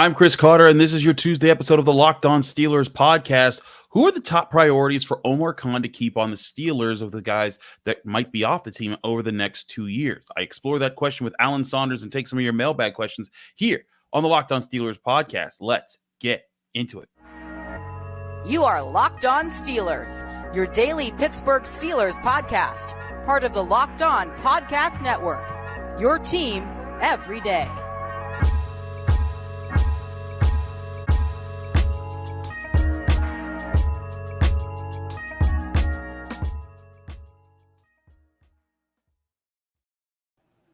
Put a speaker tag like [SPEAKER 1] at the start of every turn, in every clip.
[SPEAKER 1] I'm Chris Carter, and this is your Tuesday episode of the Locked On Steelers podcast. Who are the top priorities for Omar Khan to keep on the Steelers of the guys that might be off the team over the next 2 years? I explore that question with Alan Saunders and take some of your mailbag questions here on the Locked On Steelers podcast. Let's get into it.
[SPEAKER 2] You are Locked On Steelers, your daily Pittsburgh Steelers podcast, part of the Locked On Podcast Network, your team every day.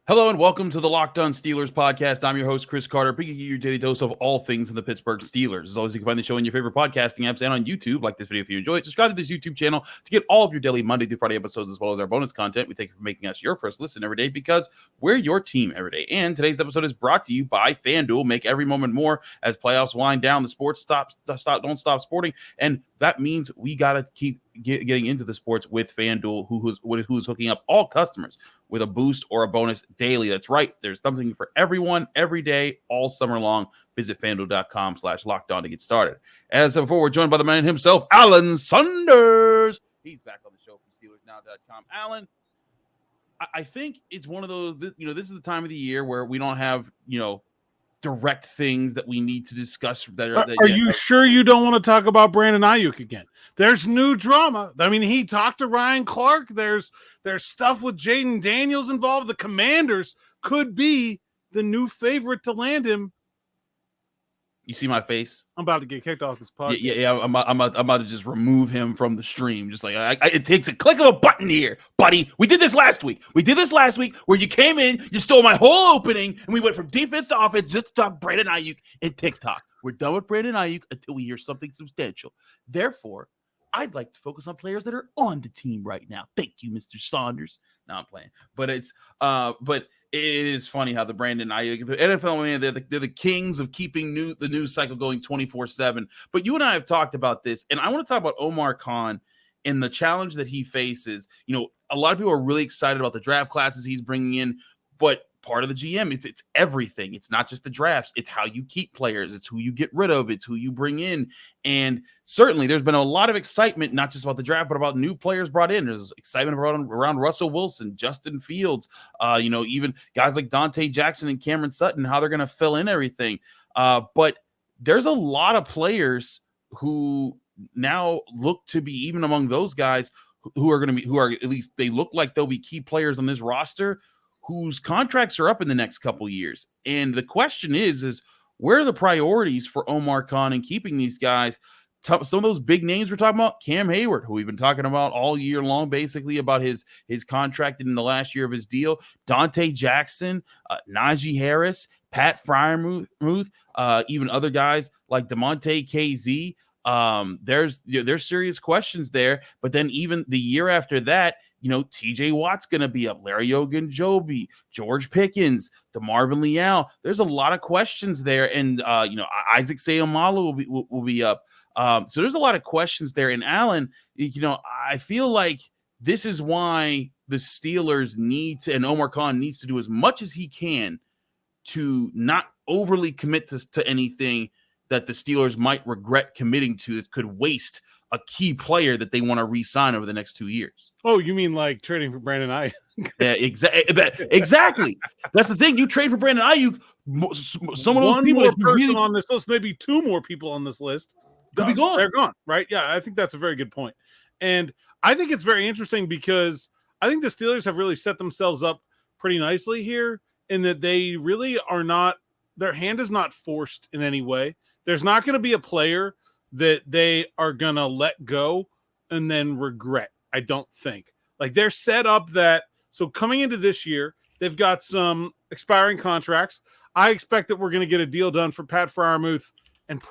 [SPEAKER 1] Hello and welcome to the Locked On Steelers podcast. I'm your host, Chris Carter, bringing you your daily dose of all things in the Pittsburgh Steelers. As always, you can find the show in your favorite podcasting apps and on YouTube. Like this video if you enjoy it. Subscribe to this YouTube channel to get all of your daily Monday through Friday episodes as well as our bonus content. We thank you for making us your first listen every day because we're your team every day. And today's episode is brought to you by FanDuel. Make every moment more as playoffs wind down. The sports don't stop sporting, and that means we got to keep getting into the sports with FanDuel, who's hooking up all customers with a boost or a bonus daily. That's right. There's something for everyone every day, all summer long. Visit FanDuel.com/lockedon to get started. As before, we're joined by the man himself, Alan Saunders. He's back on the show from SteelersNow.com. Alan, I think it's one of those, this is the time of the year where we don't have, direct things that we need to discuss.
[SPEAKER 3] Are you sure you don't want to talk about Brandon Ayuk again? There's new drama. I mean, he talked to Ryan Clark. There's stuff with Jaden Daniels involved. The Commanders could be the new favorite to land him.
[SPEAKER 1] You see my face?
[SPEAKER 3] I'm about to get kicked off this podcast.
[SPEAKER 1] Yeah. I'm about to just remove him from the stream. Just like it takes a click of a button here, buddy. We did this last week. Where you came in, you stole my whole opening, and we went from defense to offense just to talk Brandon Ayuk and TikTok. We're done with Brandon Ayuk until we hear something substantial. Therefore, I'd like to focus on players that are on the team right now. Thank you, Mr. Saunders. No, I'm playing, but it is funny how the Brandon Ayuk, the NFL, man, they're the kings of keeping the news cycle going 24/7. But you and I have talked about this, and I want to talk about Omar Khan and the challenge that he faces. A lot of people are really excited about the draft classes he's bringing in, but part of the GM, it's everything. It's not just the drafts. It's how you keep players. It's who you get rid of. It's who you bring in. And certainly there's been a lot of excitement, not just about the draft, but about new players brought in. There's excitement around Russell Wilson, Justin Fields, even guys like Dante Jackson and Cameron Sutton, how they're going to fill in everything. But there's a lot of players who now look to be, even among those guys who are at least they look like they'll be key players on this roster, whose contracts are up in the next couple years. And the question is where are the priorities for Omar Khan in keeping these guys? Some of those big names we're talking about, Cam Heyward, who we've been talking about all year long, basically about his contract in the last year of his deal, Dante Jackson, Najee Harris, Pat Freiermuth, even other guys like DeMonte KZ. There's serious questions there. But then even the year after that, TJ Watt's going to be up, Larry Ogunjobi, George Pickens, DeMarvin Leal. There's a lot of questions there. And, Isaac Seumalo will be up. So there's a lot of questions there. And Alan, I feel like this is why the Steelers and Omar Khan needs to do as much as he can to not overly commit to anything that the Steelers might regret committing to that could waste a key player that they want to re-sign over the next 2 years.
[SPEAKER 3] Oh, you mean like trading for Brandon Ayuk?
[SPEAKER 1] Yeah, exactly. That's the thing. You trade for Brandon Ayuk, some of those people
[SPEAKER 3] on this list, maybe two more people on this list,
[SPEAKER 1] could be gone.
[SPEAKER 3] They're gone, right? Yeah, I think that's a very good point. And I think it's very interesting because I think the Steelers have really set themselves up pretty nicely here in that they really are not, their hand is not forced in any way. There's not going to be a player that they are going to let go and then regret. I don't think. Like they're set up that, so coming into this year, they've got some expiring contracts. I expect that we're going to get a deal done for Pat Freiermuth and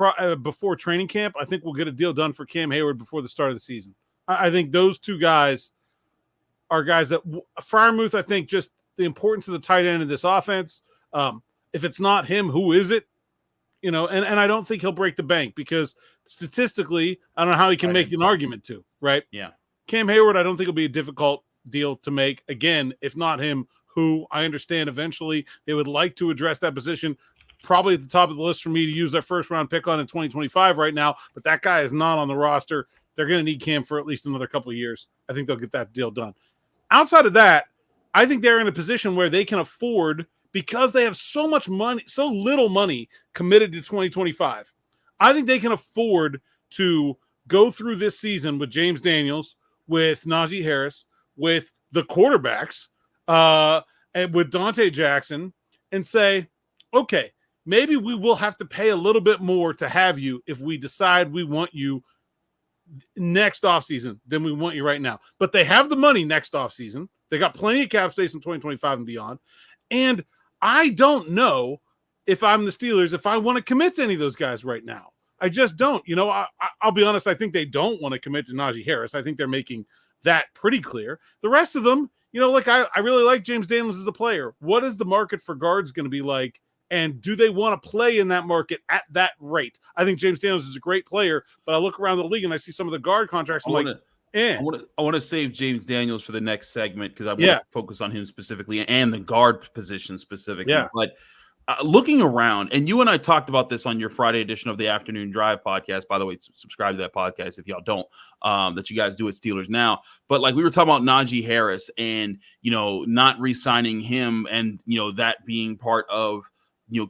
[SPEAKER 3] before training camp. I think we'll get a deal done for Cam Heyward before the start of the season. I think those two guys are guys that Freiermuth, I think just the importance of the tight end of this offense. If it's not him, who is it? And I don't think he'll break the bank because statistically, I don't know how he can make an argument to, right?
[SPEAKER 1] Yeah.
[SPEAKER 3] Cam Heyward, I don't think will be a difficult deal to make. Again, if not him, who I understand eventually they would like to address that position. probably at the top of the list for me to use their first round pick on in 2025 right now, but that guy is not on the roster. They're going to need Cam for at least another couple of years. I think they'll get that deal done. Outside of that, I think they're in a position where they can afford, because they have so much money, so little money committed to 2025. I think they can afford to go through this season with James Daniels, with Najee Harris, with the quarterbacks, and with Dante Jackson, and say, okay, maybe we will have to pay a little bit more to have you if we decide we want you next offseason than we want you right now. But they have the money next offseason. They got plenty of cap space in 2025 and beyond. And I don't know if I'm the Steelers, if I want to commit to any of those guys right now. I just don't. I'll be honest, I think they don't want to commit to Najee Harris. I think they're making that pretty clear. The rest of them, I really like James Daniels as the player. What is the market for guards going to be like? And do they want to play in that market at that rate? I think James Daniels is a great player, but I look around the league and I see some of the guard contracts. I
[SPEAKER 1] want to save James Daniels for the next segment because I want to focus on him specifically and the guard position specifically. Yeah. But looking around, and you and I talked about this on your Friday edition of the Afternoon Drive podcast. By the way, subscribe to that podcast if y'all don't, that you guys do at Steelers Now. But like we were talking about Najee Harris and, not re-signing him and, that being part of,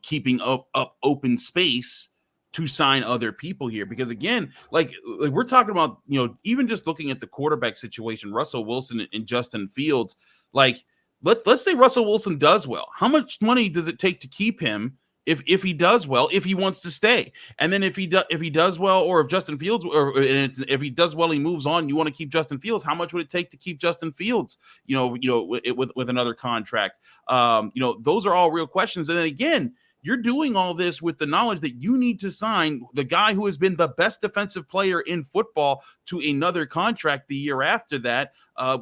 [SPEAKER 1] keeping up open space to sign other people here. Because again, like we're talking about, even just looking at the quarterback situation, Russell Wilson and Justin Fields, like let's say Russell Wilson does well. How much money does it take to keep him if he does well, if he wants to stay? And then if he does well, or if Justin Fields, if he does well, he moves on, you want to keep Justin Fields. How much would it take to keep Justin Fields, with another contract? Those are all real questions. And then again, you're doing all this with the knowledge that you need to sign the guy who has been the best defensive player in football to another contract the year after that,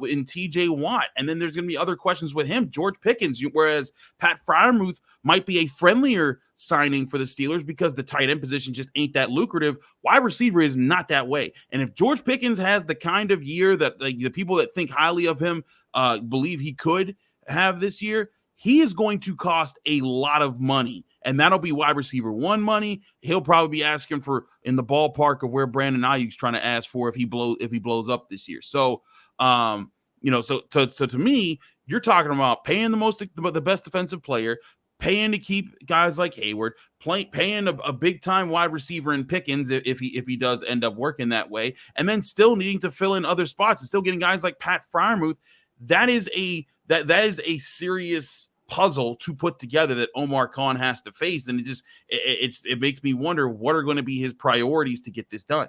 [SPEAKER 1] in TJ Watt. And then there's going to be other questions with him, George Pickens, whereas Pat Freiermuth might be a friendlier signing for the Steelers because the tight end position just ain't that lucrative. Wide receiver is not that way. And if George Pickens has the kind of year that the people that think highly of him believe he could have this year, he is going to cost a lot of money. And that'll be wide receiver one money. He'll probably be asking for in the ballpark of where Brandon Ayuk's trying to ask for if he blows up this year. So, so to me, you're talking about paying the best defensive player, paying to keep guys like Heyward, paying a big time wide receiver in Pickens if he does end up working that way, and then still needing to fill in other spots and still getting guys like Pat Freiermuth. That is a serious puzzle to put together that Omar Khan has to face. And it makes me wonder what are going to be his priorities to get this done.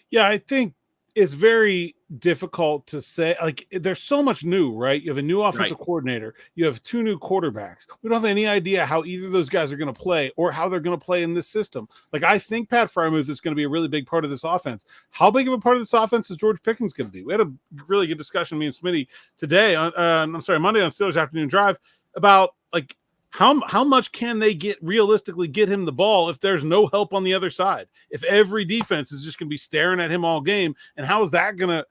[SPEAKER 3] Yeah, I think it's very difficult to say. Like, there's so much new, right? You have a new offensive coordinator. You have two new quarterbacks. We don't have any idea how either of those guys are going to play or how they're going to play in this system. Like, I think Pat Freiermuth is going to be a really big part of this offense. How big of a part of this offense is George Pickens going to be? We had a really good discussion, me and Smitty, today on Monday on Steelers Afternoon Drive about like how much can they realistically get him the ball if there's no help on the other side? If every defense is just going to be staring at him all game, and how is that going to?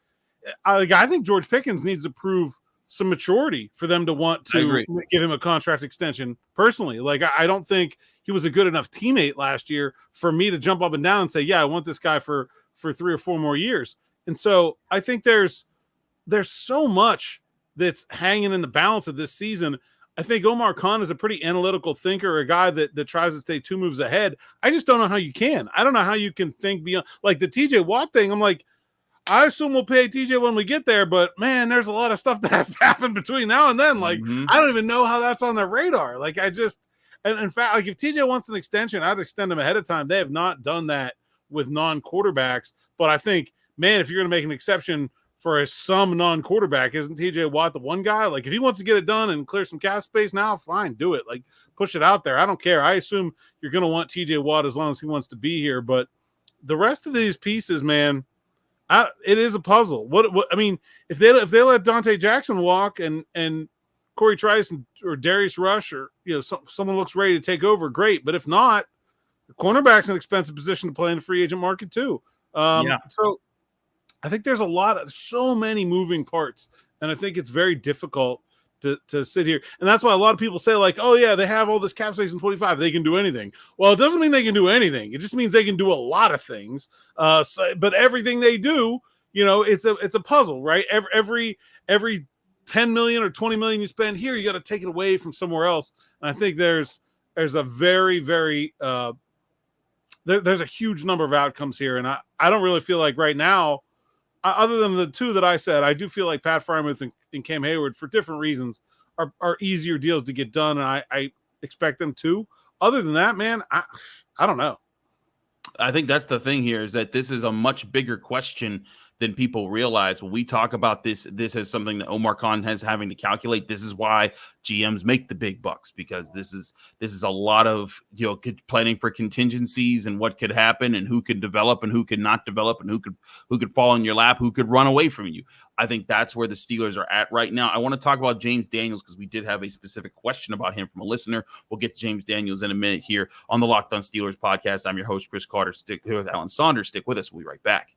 [SPEAKER 3] I think George Pickens needs to prove some maturity for them to want to give him a contract extension. Personally, like I don't think he was a good enough teammate last year for me to jump up and down and say, yeah, I want this guy for 3 or 4 more years. And so I think there's so much that's hanging in the balance of this season. I think Omar Khan is a pretty analytical thinker, a guy that tries to stay 2 moves ahead. I just don't know how you can. I don't know how you can think beyond, like the TJ Watt thing. I'm like, I assume we'll pay TJ when we get there, but man, there's a lot of stuff that has to happen between now and then. Like, I don't even know how that's on their radar. Like, and in fact, like if TJ wants an extension, I'd extend him ahead of time. They have not done that with non-quarterbacks, but I think, man, if you're going to make an exception for some non-quarterback, isn't TJ Watt the one guy? Like, if he wants to get it done and clear some cap space now, fine, do it. Like, push it out there. I don't care. I assume you're going to want TJ Watt as long as he wants to be here. But the rest of these pieces, man, it is a puzzle. What I mean, if they let Dante Jackson walk and Corey Trice or Darius Rush or someone looks ready to take over, great. But if not, the cornerback's an expensive position to play in the free agent market too. So I think there's so many moving parts, and I think it's very difficult to sit here. And that's why a lot of people say, like, oh, yeah, they have all this cap space in 25. They can do anything. Well, it doesn't mean they can do anything. It just means they can do a lot of things. But everything they do, it's a puzzle, right? Every 10 million or 20 million you spend here, you got to take it away from somewhere else. And I think there's a very, very there's a huge number of outcomes here. And I don't really feel like right now, other than the two that I said, I do feel like Pat Freiermuth and Cam Heyward, for different reasons, are easier deals to get done, and I expect them to. Other than that, man, I don't know.
[SPEAKER 1] I think that's the thing here, is that this is a much bigger question than people realize. When we talk about this is something that Omar Khan has having to calculate. This is why GMs make the big bucks, because this is a lot of planning for contingencies and what could happen and who could develop and who could not develop and who could fall in your lap, who could run away from you. I think that's where the Steelers are at right now. I want to talk about James Daniels because we did have a specific question about him from a listener. We'll get to James Daniels in a minute here on the Locked On Steelers podcast. I'm your host, Chris Carter. Stick here with Alan Saunders. Stick with us. We'll be right back.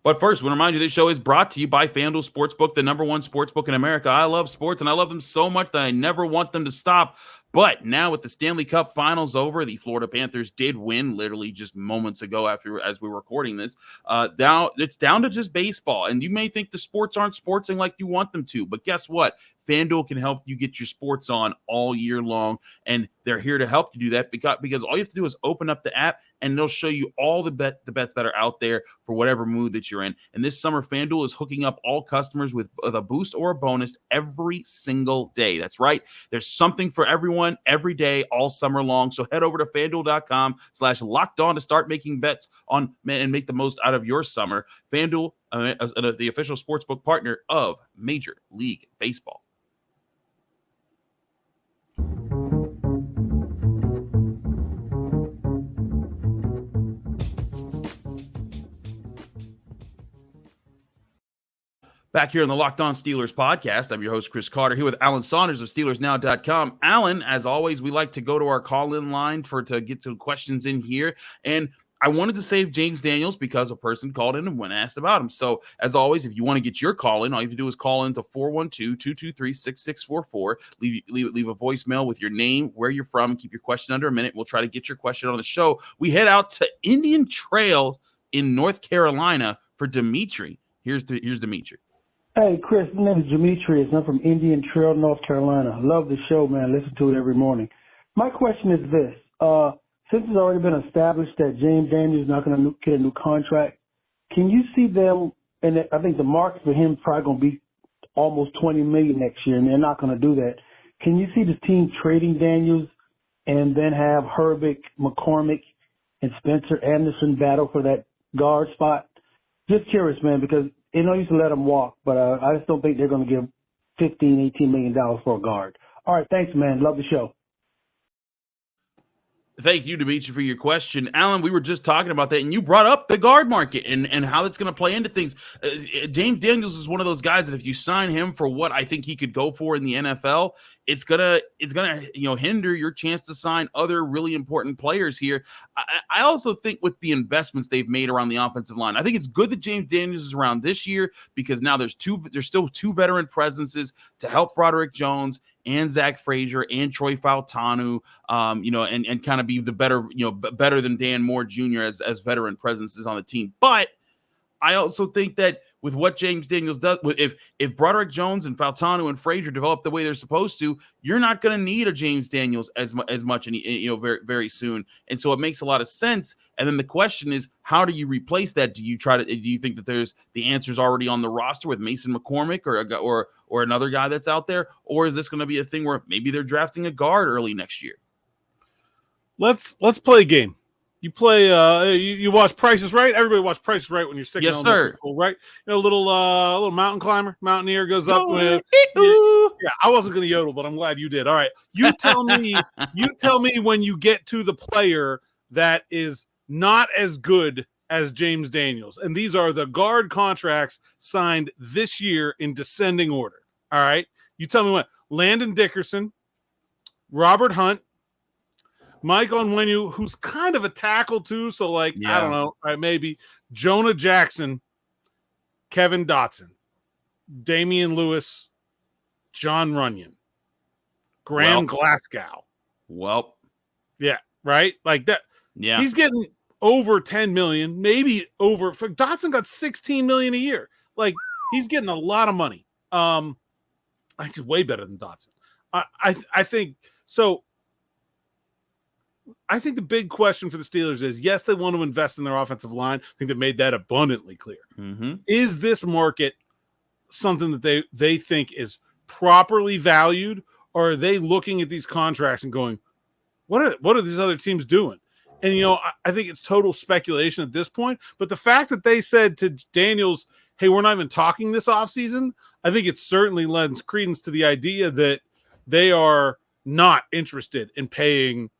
[SPEAKER 1] But first, I want to remind you this show is brought to you by FanDuel Sportsbook, the #1 sportsbook in America. I love sports, and I love them so much that I never want them to stop. But now with the Stanley Cup Finals over, the Florida Panthers did win literally just moments ago as we were recording this. Now it's down to just baseball. And you may think the sports aren't sportsing like you want them to, but guess what? FanDuel can help you get your sports on all year long, and they're here to help you do that because all you have to do is open up the app, and they'll show you all the bets that are out there for whatever mood that you're in. And this summer, FanDuel is hooking up all customers with a boost or a bonus every single day. That's right. There's something for everyone every day, all summer long. So head over to FanDuel.com/lockedon to start making bets on and make the most out of your summer. FanDuel, the official sportsbook partner of Major League Baseball. Back here on the Locked On Steelers podcast, I'm your host, Chris Carter, here with Alan Saunders of SteelersNow.com. Alan, as always, we like to go to our call-in line to get some questions in here. And I wanted to save James Daniels because a person called in and when asked about him. So, as always, if you want to get your call in, all you have to do is call in to 412-223-6644. Leave a voicemail with your name, where you're from, keep your question under a minute. We'll try to get your question on the show. We head out to Indian Trail in North Carolina for Dimitri. Here's Dimitri.
[SPEAKER 4] Hey, Chris, my name is Demetrius. I'm from Indian Trail, North Carolina. I love the show, man. Listen to it every morning. My question is this. Since it's already been established that James Daniels is not going to get a new contract, can you see them, and I think the market for him probably going to be almost $20 million next year, and they're not going to do that. Can you see the team trading Daniels and then have Herbig, McCormick, and Spencer Anderson battle for that guard spot? Just curious, man, because used to let him walk, but I just don't think they're going to give $15, $18 million for a guard. All right, thanks, man. Love the show.
[SPEAKER 1] Thank you, Dimitri, for your question. Alan, we were just talking about that, and you brought up the guard market and how that's going to play into things. James Daniels is one of those guys that if you sign him for what I think he could go for in the NFL, it's gonna hinder your chance to sign other really important players here. I also think with the investments they've made around the offensive line, I think it's good that James Daniels is around this year because now there's still two veteran presences to help Broderick Jones and Zach Frazier and Troy Fautanu, and kind of be the better than Dan Moore Jr. as veteran presences on the team. But I also think that with what James Daniels does, if Broderick Jones and Fautanu and Frazier develop the way they're supposed to, you're not going to need a James Daniels as much, very, very soon. And so it makes a lot of sense. And then the question is, how do you replace that? Do you think that there's the answers already on the roster with Mason McCormick or another guy that's out there? Or is this going to be a thing where maybe they're drafting a guard early next year?
[SPEAKER 3] Let's play a game. You play, you watch Price is Right. Everybody watch Price is Right when you're sick.
[SPEAKER 1] Yes, sir.
[SPEAKER 3] School, right? Little mountain climber, mountaineer goes up. Yeah, I wasn't going to yodel, but I'm glad you did. All right, you tell me when you get to the player that is not as good as James Daniels, and these are the guard contracts signed this year in descending order. All right, you tell me when. Landon Dickerson, Robert Hunt, Mike Onwenu, who's kind of a tackle too, so I don't know, right, maybe Jonah Jackson, Kevin Dotson. Damian Lewis, John Runyon, Graham Glasgow.
[SPEAKER 1] Well,
[SPEAKER 3] yeah, right? Like that.
[SPEAKER 1] Yeah.
[SPEAKER 3] He's getting over 10 million, maybe over. Dotson got 16 million a year. Like, he's getting a lot of money. I think he's way better than Dotson. I think so. I think the big question for the Steelers is, yes, they want to invest in their offensive line. I think they made that abundantly clear.
[SPEAKER 1] Mm-hmm.
[SPEAKER 3] Is this market something that they think is properly valued, or are they looking at these contracts and going, what are these other teams doing? And, I think it's total speculation at this point. But the fact that they said to Daniels, hey, we're not even talking this offseason, I think it certainly lends credence to the idea that they are not interested in paying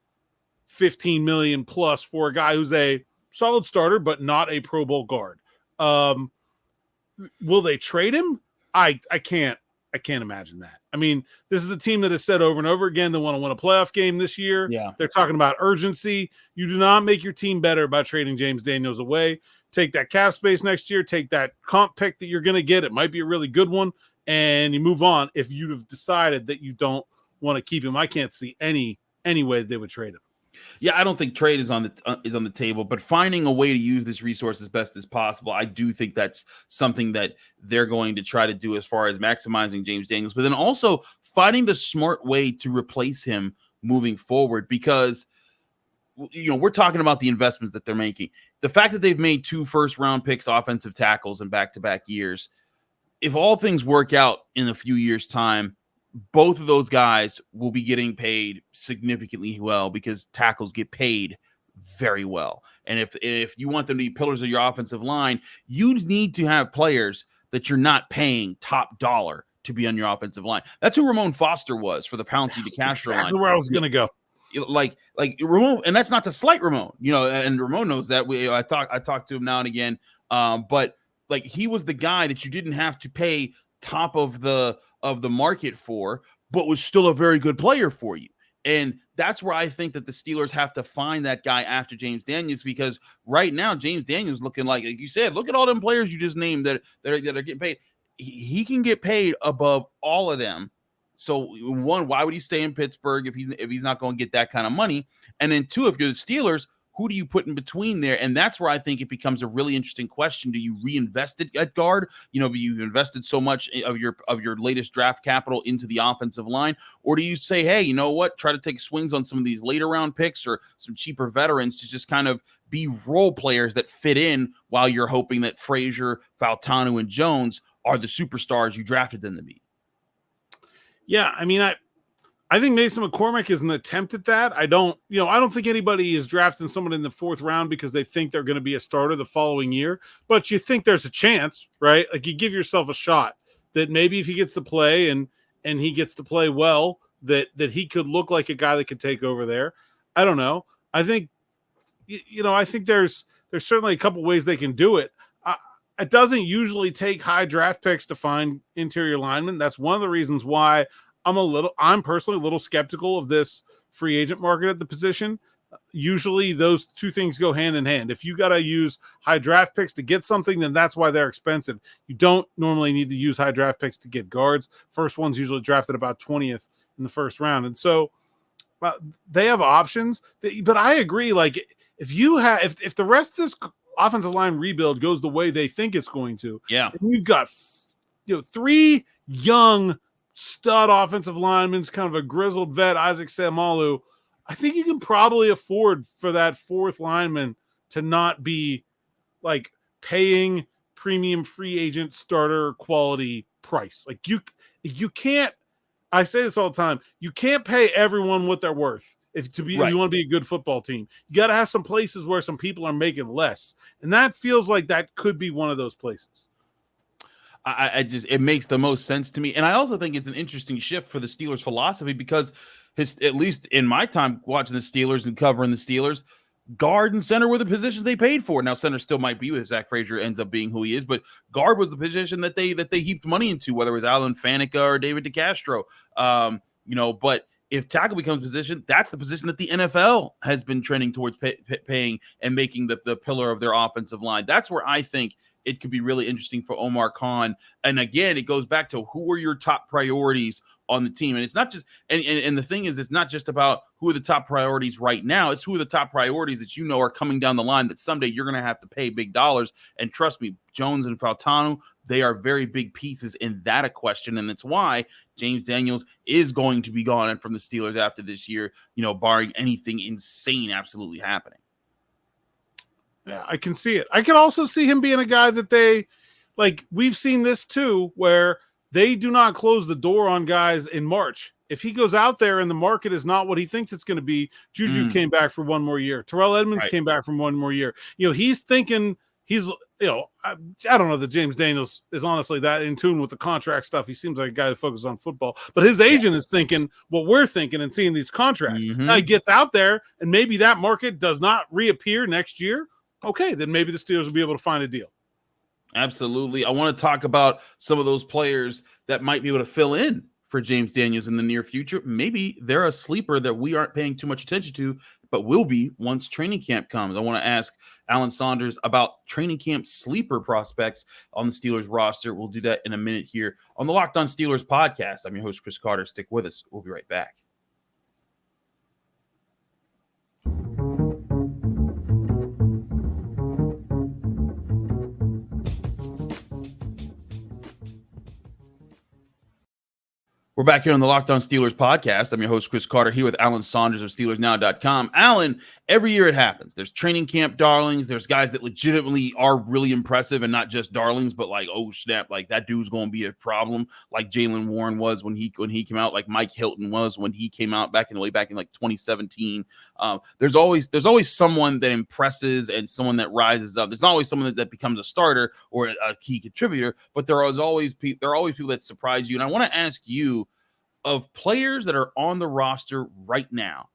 [SPEAKER 3] $15 million plus for a guy who's a solid starter, but not a Pro Bowl guard. Will they trade him? I can't imagine that. I mean, this is a team that has said over and over again they want to win a playoff game this year.
[SPEAKER 1] Yeah.
[SPEAKER 3] They're talking about urgency. You do not make your team better by trading James Daniels away. Take that cap space next year. Take that comp pick that you're going to get. It might be a really good one, and you move on. If you'd have decided that you don't want to keep him, I can't see any way they would trade him.
[SPEAKER 1] Yeah, I don't think trade is on the table, but finding a way to use this resource as best as possible, I do think that's something that they're going to try to do as far as maximizing James Daniels, but then also finding the smart way to replace him moving forward, because we're talking about the investments that they're making. The fact that they've made 2 first-round picks, offensive tackles in back-to-back years, if all things work out in a few years' time, both of those guys will be getting paid significantly well, because tackles get paid very well. And if you want them to be pillars of your offensive line, you need to have players that you're not paying top dollar to be on your offensive line. That's who Ramon Foster was for the Pouncey to Castro line.
[SPEAKER 3] Where I was going to go.
[SPEAKER 1] Like Ramon, and that's not to slight Ramon, and Ramon knows that. I talk to him now and again. But like, he was the guy that you didn't have to pay top of the market for, but was still a very good player for you. And that's where I think that the Steelers have to find that guy after James Daniels, because right now James Daniels looking like you said, look at all them players you just named that are getting paid. He can get paid above all of them. So one, why would he stay in Pittsburgh if he's not going to get that kind of money? And then 2, if you're the Steelers, who do you put in between there? And that's where I think it becomes a really interesting question. Do you reinvest it at guard? You've invested so much of your latest draft capital into the offensive line, or do you say, hey, you know what? Try to take swings on some of these later round picks or some cheaper veterans to just kind of be role players that fit in, while you're hoping that Frazier, Fautanu, and Jones are the superstars you drafted them to be.
[SPEAKER 3] Yeah, I mean, I think Mason McCormick is an attempt at that. I don't think anybody is drafting someone in the 4th round because they think they're going to be a starter the following year, but you think there's a chance, right? Like, you give yourself a shot that maybe if he gets to play and he gets to play well, that he could look like a guy that could take over there. I don't know. I think, I think there's certainly a couple ways they can do it. It doesn't usually take high draft picks to find interior linemen. That's one of the reasons why I'm personally a little skeptical of this free agent market at the position. Usually those 2 things go hand in hand. If you got to use high draft picks to get something, then that's why they're expensive. You don't normally need to use high draft picks to get guards. First one's usually drafted about 20th in the 1st round. And so they have options, but I agree. Like, if the rest of this offensive line rebuild goes the way they think it's going to,
[SPEAKER 1] yeah,
[SPEAKER 3] and you've got 3 young stud offensive linemen, kind of a grizzled vet, Isaac Seumalo, I think you can probably afford for that 4th lineman to not be like paying premium free agent starter quality price. Like, you can't, I say this all the time, you can't pay everyone what they're worth. If you want to be a good football team, you got to have some places where some people are making less. And that feels like that could be one of those places.
[SPEAKER 1] It makes the most sense to me. And I also think it's an interesting shift for the Steelers philosophy, because at least in my time watching the Steelers and covering the Steelers, guard and center were the positions they paid for. Now, center still might be with Zach Frazier ends up being who he is, but guard was the position that they heaped money into, whether it was Alan Faneca or David DeCastro. But if tackle becomes a position, that's the position that the NFL has been trending towards paying and making the pillar of their offensive line. That's where I think it could be really interesting for Omar Khan. And again, it goes back to who are your top priorities on the team. And it's not just, and the thing is, it's not just about who are the top priorities right now. It's who are the top priorities that you know are coming down the line that someday you're going to have to pay big dollars. And trust me, Jones and Fautanu, they are very big pieces in that question. And that's why James Daniels is going to be gone from the Steelers after this year, barring anything insane absolutely happening.
[SPEAKER 3] Yeah, I can see it. I can also see him being a guy that we've seen this too, where they do not close the door on guys in March. If he goes out there and the market is not what he thinks it's going to be, Juju came back for one more year. Terrell Edmonds came back for one more year. He's thinking I don't know that James Daniels is honestly that in tune with the contract stuff. He seems like a guy that focuses on football, but his agent is thinking what we're thinking and seeing these contracts. Now he gets out there and maybe that market does not reappear next year. Okay, then maybe the Steelers will be able to find a deal.
[SPEAKER 1] Absolutely. I want to talk about some of those players that might be able to fill in for James Daniels in the near future. Maybe they're a sleeper that we aren't paying too much attention to, but will be once training camp comes. I want to ask Alan Saunders about training camp sleeper prospects on the Steelers roster. We'll do that in a minute here on the Locked On Steelers podcast. I'm your host, Chris Carter. Stick with us. We'll be right back. We're back here on the Locked On Steelers podcast. I'm your host, Chris Carter, here with Alan Saunders of SteelersNow.com. Alan, every year it happens. There's training camp darlings. There's guys that legitimately are really impressive and not just darlings, but like, oh, snap, like that dude's going to be a problem, like Jaylen Warren was when he came out, like Mike Hilton was when he came out back in like 2017. There's always someone that impresses and someone that rises up. There's not always someone that becomes a starter or a key contributor, but there are always people that surprise you. And I want to ask you, of players that are on the roster right now,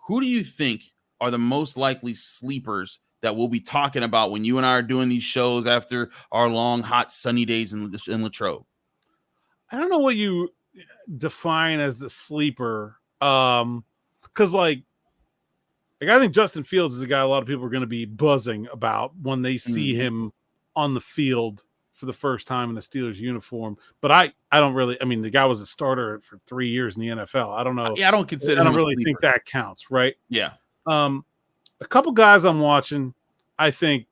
[SPEAKER 1] who do you think are the most likely sleepers that we'll be talking about when you and I are doing these shows after our long, hot, sunny days in Latrobe?
[SPEAKER 3] I don't know what you define as the sleeper. Because I think Justin Fields is a guy a lot of people are going to be buzzing about when they see him on the field for the first time in a Steelers uniform. But I don't really, the guy was a starter for 3 years in the NFL. I don't know.
[SPEAKER 1] Yeah, I don't really
[SPEAKER 3] think that counts, right?
[SPEAKER 1] Yeah.
[SPEAKER 3] A couple guys I'm watching, I think,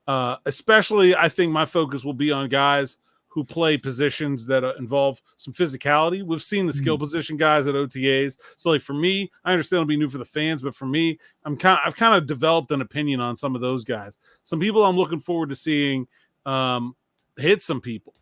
[SPEAKER 3] especially I think my focus will be on guys who play positions that involve some physicality. We've seen the skill position guys at OTAs. So for me, I understand it'll be new for the fans, but for me, I've kind of developed an opinion on some of those guys. Some people I'm looking forward to seeing hit some people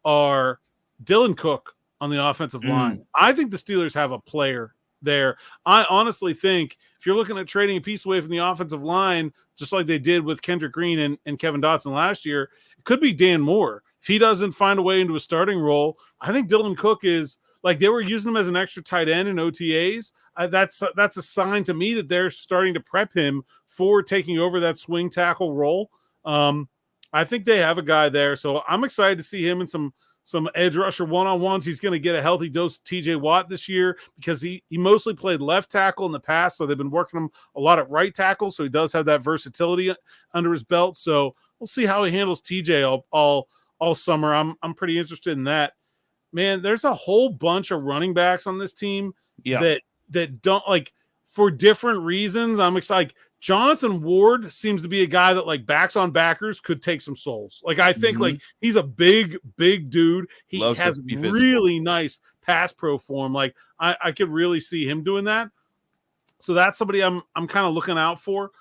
[SPEAKER 3] are Dylan Cook on the offensive line. I think the Steelers have a player there. I honestly think if you're looking at trading a piece away from the offensive line, just like they did with Kendrick Green and Kevin Dotson last year, it could be Dan Moore. If he doesn't find a way into a starting role, I think Dylan Cook is like they were using him as an extra tight end in OTAs. That's a sign to me that they're starting to prep him for taking over that swing tackle role. I think they have a guy there, so I'm excited to see him in some edge rusher one-on-ones. He's going to get a healthy dose of TJ Watt this year because he mostly played left tackle in the past, so they've been working him a lot at right tackle, so he does have that versatility under his belt. So we'll see how he handles TJ all summer. I'm pretty interested in that. Man, there's a whole bunch of running backs on this team that don't for different reasons. I'm excited. Jonathan Ward seems to be a guy that backs on backers could take some souls. I think he's a big dude. He has really nice pass pro form. I could really see him doing that. So that's somebody I'm kind of looking out for.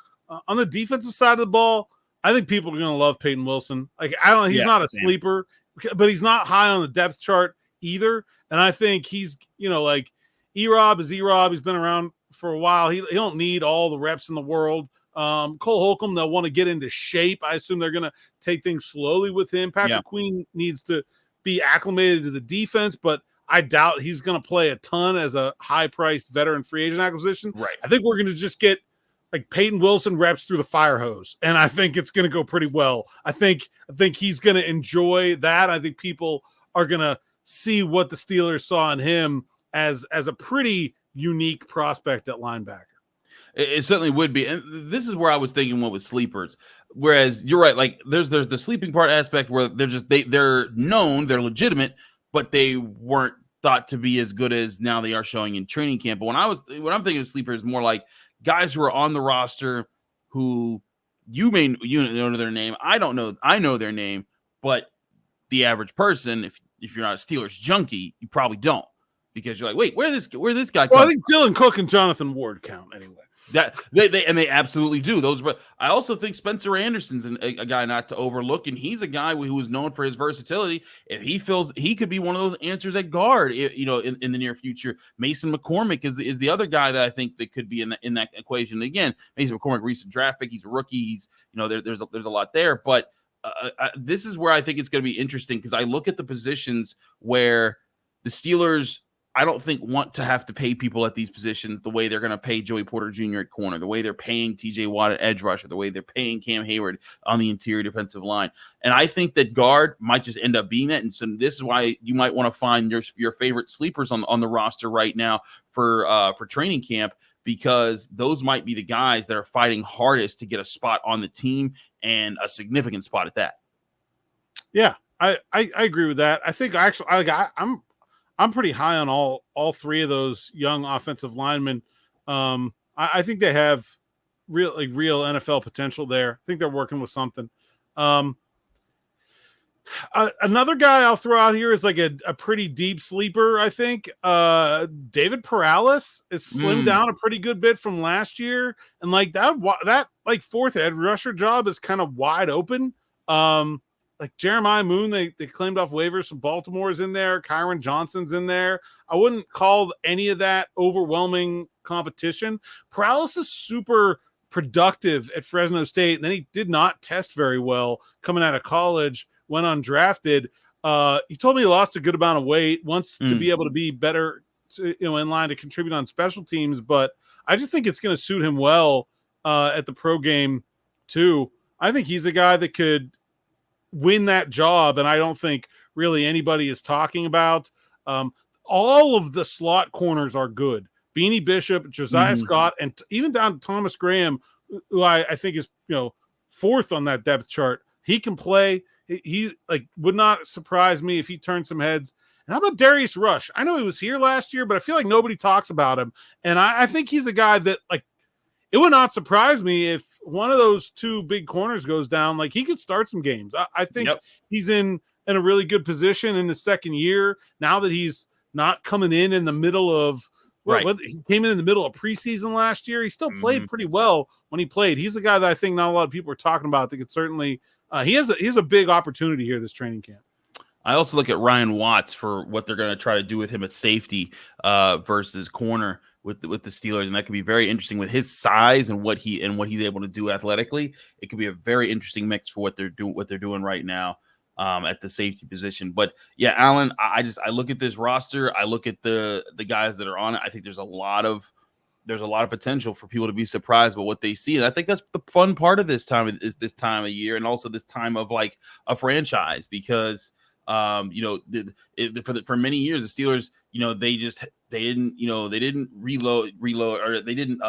[SPEAKER 3] On the defensive side of the ball, I think people are going to love Peyton Wilson. He's not a sleeper, but he's not high on the depth chart either. And I think he's, E-Rob is E-Rob. He's been around for a while. He don't need all the reps in the world. Cole Holcomb, they'll want to get into shape. I assume they're going to take things slowly with him. Patrick Queen needs to be acclimated to the defense, but I doubt he's going to play a ton as a high-priced veteran free agent acquisition.
[SPEAKER 1] Right.
[SPEAKER 3] I think we're going to just get Peyton Wilson reps through the fire hose, and I think it's going to go pretty well. I think he's going to enjoy that. I think people are going to see what the Steelers saw in him as a pretty unique prospect at linebacker.
[SPEAKER 1] It certainly would be. And this is where I was thinking what with sleepers. Whereas you're right, like there's the sleeping part aspect where they're known, they're legitimate, but they weren't thought to be as good as now they are showing in training camp. But when I'm thinking of sleepers, more like guys who are on the roster who you know their name. I don't know. I know their name, but the average person, if you're not a Steelers junkie, you probably don't, because you're like, wait, where this guy come?
[SPEAKER 3] Well, I think Dylan Cook and Jonathan Ward count anyway.
[SPEAKER 1] That they absolutely do those. But I also think Spencer Anderson's a guy not to overlook, and he's a guy who is known for his versatility. If he feels he could be one of those answers at guard, in the near future. Mason McCormick is the other guy that I think that could be in that equation. Again, Mason McCormick, recent draft pick, he's a rookie. He's there's a lot there, but this is where I think it's going to be interesting, because I look at the positions where the Steelers, I don't think, want to have to pay people at these positions the way they're going to pay Joey Porter Jr. at corner, the way they're paying TJ Watt at edge rusher, the way they're paying Cam Heyward on the interior defensive line. And I think that guard might just end up being that. And so this is why you might want to find your favorite sleepers on the roster right now for training camp, because those might be the guys that are fighting hardest to get a spot on the team, and a significant spot at that.
[SPEAKER 3] Yeah, I agree with that. I think actually I'm pretty high on all three of those young offensive linemen. I think they have real NFL potential there. I think they're working with something. Another guy I'll throw out here is like a pretty deep sleeper, I think. David Perales is slimmed down a pretty good bit from last year, and like that like fourth edge rusher job is kind of wide open. Like Jeremiah Moon, they claimed off waivers from Baltimore is in there. Kyron Johnson's in there. I wouldn't call any of that overwhelming competition. Perales is super productive at Fresno State, and then he did not test very well coming out of college, went undrafted. He told me he lost a good amount of weight, wants to be able to be better, in line to contribute on special teams. But I just think it's going to suit him well at the pro game too. I think he's a guy that could win that job, and I don't think really anybody is talking about. All of the slot corners are good. Beanie Bishop, Josiah Scott, and even down to Thomas Graham, who I think is fourth on that depth chart. He can play. He would not surprise me if he turned some heads. And how about Darius Rush? I know he was here last year, but I feel like nobody talks about him. And I think he's a guy that, like, it would not surprise me if one of those two big corners goes down. Like, he could start some games. I think he's in a really good position in the second year now that he's not coming in the middle of he came in the middle of preseason last year. He still played pretty well when he played. He's a guy that I think not a lot of people are talking about. That could certainly he has a big opportunity here this training camp.
[SPEAKER 1] I also look at Ryan Watts for what they're going to try to do with him at safety versus corner with the Steelers, and that could be very interesting with his size and what he's able to do athletically. It could be a very interesting mix for what they're doing right now at the safety position. But yeah, Alan, I look at this roster. I look at the guys that are on it. I think there's a lot of potential for people to be surprised by what they see, and I think that's the fun part of this time of year, and also this time of like a franchise, because for many years the Steelers, they didn't reload or they didn't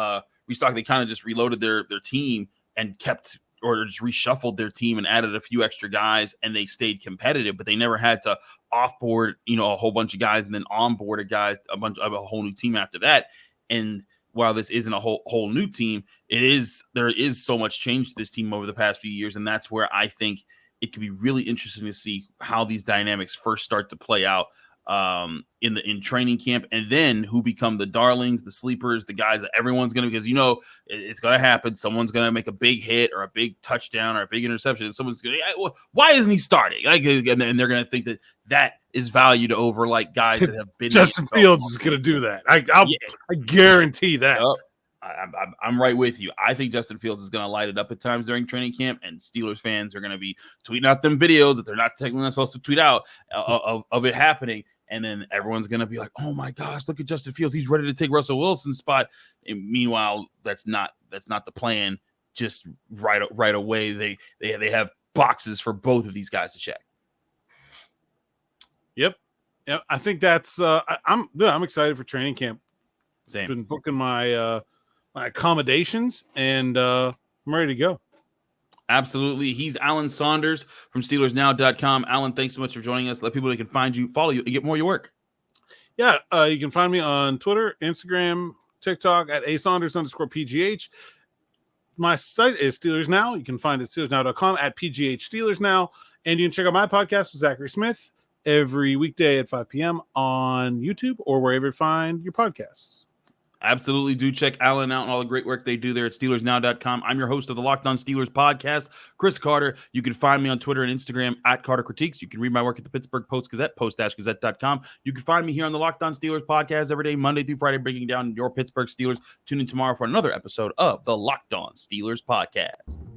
[SPEAKER 1] restock. They kind of just reloaded their team and kept, or just reshuffled their team and added a few extra guys, and they stayed competitive, but they never had to offboard, a whole bunch of guys and then onboard a whole new team after that. And while this isn't a whole new team, there is so much change to this team over the past few years. And that's where I think it could be really interesting to see how these dynamics first start to play out in training camp, and then who become the darlings, the sleepers, the guys that everyone's going to, because it's going to happen. Someone's going to make a big hit or a big touchdown or a big interception, and someone's going to, why isn't he starting? And they're going to think that is valued over like guys that have been.
[SPEAKER 3] Justin Fields is going to do that. I guarantee that.
[SPEAKER 1] Yep. I'm right with you. I think Justin Fields is going to light it up at times during training camp, and Steelers fans are going to be tweeting out them videos that they're not technically not supposed to tweet out of it happening. And then everyone's going to be like, oh my gosh, look at Justin Fields. He's ready to take Russell Wilson's spot. And meanwhile, that's not the plan. Just right away, they have boxes for both of these guys to check.
[SPEAKER 3] Yep. I think that's I'm excited for training camp.
[SPEAKER 1] Same.
[SPEAKER 3] Been booking my accommodations, and I'm ready to go.
[SPEAKER 1] Absolutely. He's Alan Saunders from SteelersNow.com. Alan, thanks so much for joining us. Let people know they can find you, follow you, and get more of your work.
[SPEAKER 3] Yeah, you can find me on Twitter, Instagram, TikTok at @Saunders_PGH. My site is Steelers Now. You can find it at SteelersNow.com at PGH Steelers Now. And you can check out my podcast with Zachary Smith every weekday at 5 p.m. on YouTube or wherever you find your podcasts.
[SPEAKER 1] Absolutely. Do check Alan out and all the great work they do there at SteelersNow.com. I'm your host of the Locked On Steelers podcast, Chris Carter. You can find me on Twitter and Instagram at Carter Critiques. You can read my work at the Pittsburgh Post-Gazette, post-gazette.com. You can find me here on the Locked On Steelers podcast every day, Monday through Friday, breaking down your Pittsburgh Steelers. Tune in tomorrow for another episode of the Locked On Steelers podcast.